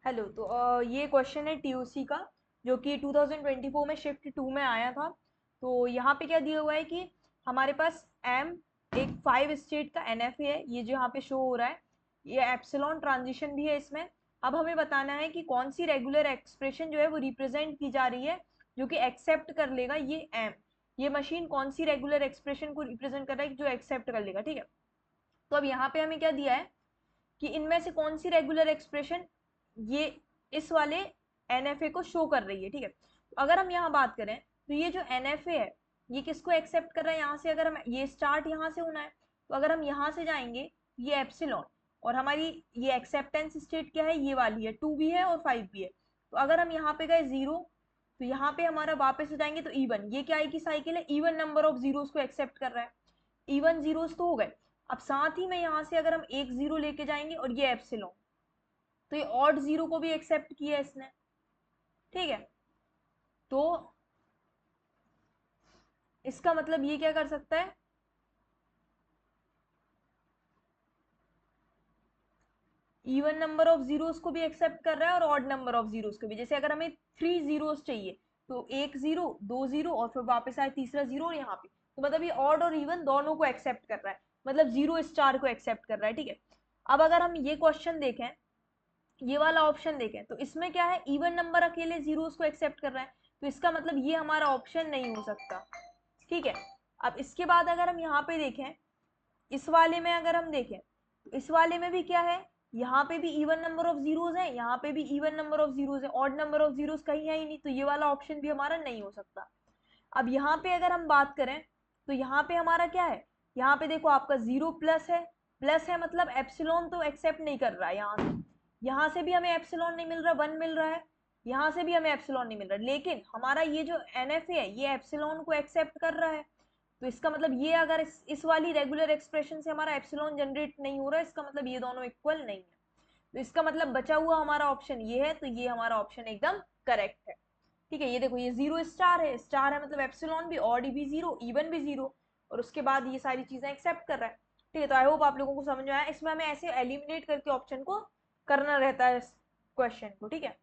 Hello. तो ये question है टीओसी का, जो कि 2024 में शिफ्ट 2 में आया था। तो यहाँ पे क्या दिया हुआ है कि हमारे पास एम एक 5 स्टेट का एनएफए है, ये जो यहाँ पे शो हो रहा है, ये एप्सिलॉन ट्रांजिशन भी है इसमें। अब हमें बताना है कि कौन सी रेगुलर एक्सप्रेशन जो है वो रिप्रेजेंट की जा रही है, जो कि एक्सेप्ट कर लेगा ये एम। ये मशीन कौन सी रेगुलर एक्सप्रेशन को रिप्रेजेंट कर रहा है जो एक्सेप्ट कर लेगा, ठीक है। तो अब यहाँ पे हमें क्या दिया है कि इनमें से कौन सी रेगुलर एक्सप्रेशन ये इस वाले एनएफए को शो कर रही है, ठीक है। तो अगर हम यहाँ बात करें तो ये जो एनएफए है ये किसको एक्सेप्ट कर रहा है, यहाँ से अगर हम ये स्टार्ट यहाँ से होना है, तो अगर हम यहाँ से जाएंगे ये एप्सिलॉन, और हमारी ये एक्सेप्टेंस स्टेट क्या है, ये वाली है, 2 भी है और 5 भी है। तो अगर हम यहाँ पे गए 0, तो यहाँ पे हमारा वापस हो जाएंगे तो इवन, ये क्या की साइकिल है, इवन नंबर ऑफ जीरोस को एक्सेप्ट कर रहा है। इवन जीरोस तो हो गए। अब साथ ही में यहाँ से अगर हम एक जीरो लेके जाएंगे और ये एप्सिलॉन, तो ये ऑड जीरो को भी एक्सेप्ट किया इसने, ठीक है। तो इसका मतलब ये क्या कर सकता है, इवन नंबर ऑफ जीरोस को भी एक्सेप्ट कर रहा है और ऑड नंबर ऑफ जीरोस को भी। जैसे अगर हमें 3 जीरोस चाहिए, तो एक जीरो, दो जीरो और फिर वापस आए तीसरा जीरो, और यहाँ पे तो मतलब ये ऑड और इवन दोनों को एक्सेप्ट कर रहा है, मतलब जीरो स्टार को एक्सेप्ट कर रहा है, ठीक है। अब अगर हम ये क्वेश्चन देखें, ये वाला ऑप्शन देखें, तो इसमें क्या है, इवन नंबर अकेले जीरोस को एक्सेप्ट कर रहा है, तो इसका मतलब ये हमारा ऑप्शन नहीं हो सकता, ठीक है। अब इसके बाद अगर हम यहाँ पे देखें, इस वाले में अगर हम देखें, तो इस वाले में भी क्या है, यहाँ पे भी इवन नंबर ऑफ जीरोस है, यहाँ पे भी इवन नंबर ऑफ जीरोस है, ऑड नंबर ऑफ जीरोस कहीं है ही नहीं, तो ये वाला ऑप्शन भी हमारा नहीं हो सकता। अब यहाँ पे अगर हम बात करें, तो यहाँ पे हमारा क्या है, यहाँ पे देखो आपका जीरो प्लस है, प्लस है मतलब एप्सिलॉन तो एक्सेप्ट नहीं कर रहा है, यहाँ से भी हमें एप्सिलॉन नहीं मिल रहा, 1 मिल रहा है, यहाँ से भी हमें एप्सिलॉन नहीं मिल रहा, लेकिन हमारा ये जो एनएफ है ये एप्सिलॉन को एक्सेप्ट कर रहा है। तो इसका मतलब ये अगर इस वाली रेगुलर एक्सप्रेशन से हमारा एप्सिलॉन जनरेट नहीं हो रहा है, इसका मतलब ये दोनों इक्वल नहीं है। तो इसका मतलब बचा हुआ हमारा ऑप्शन ये है, तो ये हमारा ऑप्शन एकदम करेक्ट है, ठीक है। ये देखो ये जीरो स्टार है, स्टार है मतलब एप्सिलॉन भी, ऑड भी जीरो, इवन भी जीरो, और उसके बाद ये सारी चीजें एक्सेप्ट कर रहा है, ठीक है। तो आई होप आप लोगों को समझ में आया। इसमें हमें ऐसे एलिमिनेट करके ऑप्शन को करना रहता है इस क्वेश्चन को, ठीक है।